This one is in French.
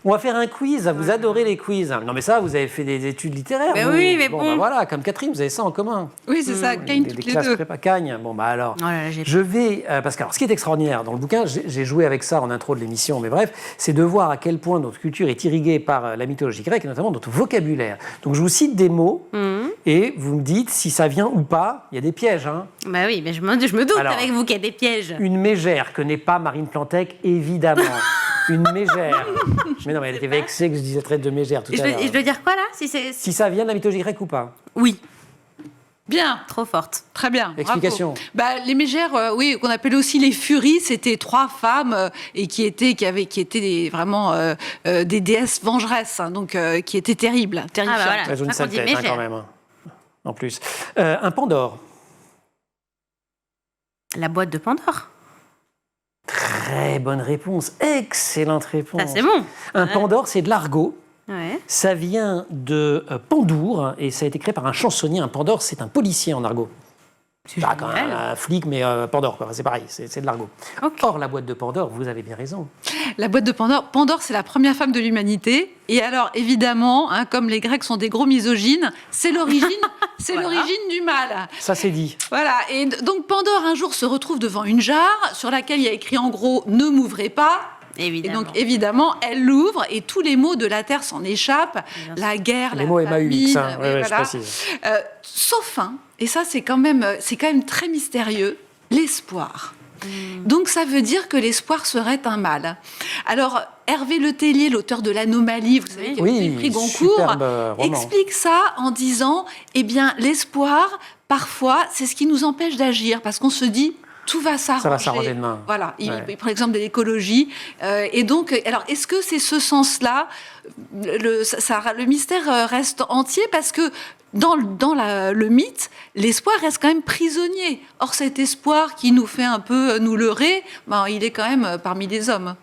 On va faire un quiz. Vous adorez les quiz. Non, mais ça, vous avez fait des études littéraires. Mais vous. oui, mais bon. Bah, voilà, comme Catherine, vous avez ça en commun. Oui, c'est ça, Cagne toutes les classes deux. prépa Cagne. Bon, bah alors, Oh là là, je vais... parce que alors, ce qui est extraordinaire dans le bouquin, j'ai joué avec ça en intro de l'émission, mais bref, c'est de voir à quel point notre culture est irriguée par la mythologie grecque, et notamment notre vocabulaire. Donc, je vous cite des mots, et vous me dites si ça vient ou pas. Il y a des pièges, hein. Bah oui, mais je me doute Alors, avec vous qu'il y a des pièges. Une mégère que n'est pas Marine Plantec, évidemment. Une mégère. Mais non, mais elle était vexée que je disais traite de mégère tout à l'heure. Et je dois dire quoi là Si ça vient de la mythologie grecque ou pas? Oui, Bien, trop forte. très bien. Explication. Bravo. Les mégères, oui, qu'on appelait aussi les furies, c'était 3 femmes et qui étaient vraiment des déesses vengeresses, hein, donc qui étaient terribles, terrifiantes. Ah bah voilà. Elles ont une ça qu'on sale dit tête, mégère. quand même. En plus. Un Pandore. La boîte de Pandore. Très bonne réponse. Excellente réponse. Ça c'est bon. Un Pandore, c'est de l'argot. Ouais. Ça vient de Pandour et ça a été créé par un chansonnier. Un Pandore, c'est un policier en argot. C'est Pas quand même génial. un flic, mais Pandore, quoi. C'est pareil, c'est de l'argot. Ok. Or, la boîte de Pandore, vous avez bien raison. La boîte de Pandore. Pandore, c'est la première femme de l'humanité. Et alors, évidemment, hein, comme les Grecs sont des gros misogynes, c'est l'origine, l'origine du mal. Ça, c'est dit. Voilà. Et donc, Pandore, un jour, se retrouve devant une jarre sur laquelle il y a écrit en gros « Ne m'ouvrez pas ». Évidemment. Et donc, évidemment, elle l'ouvre et tous les mots de la terre s'en échappent. Bien La guerre, Les la mots famine, MAUX, hein. Ouais, je voilà. précise. Sauf un, et ça c'est quand même très mystérieux, l'espoir. Donc ça veut dire que l'espoir serait un mal. Alors Hervé Le Tellier, l'auteur de l'Anomalie, vous savez, qui a eu le prix Goncourt, superbe roman. explique ça en disant, eh bien l'espoir, parfois, c'est ce qui nous empêche d'agir, parce qu'on se dit, tout va s'arranger. Ça va s'arranger demain. Voilà, il Ouais. prend l'exemple de l'écologie. Et donc, alors, est-ce que c'est ce sens-là le mystère reste entier parce que dans le mythe, l'espoir reste quand même prisonnier. Or, cet espoir qui nous fait un peu nous leurrer, il est quand même parmi les hommes.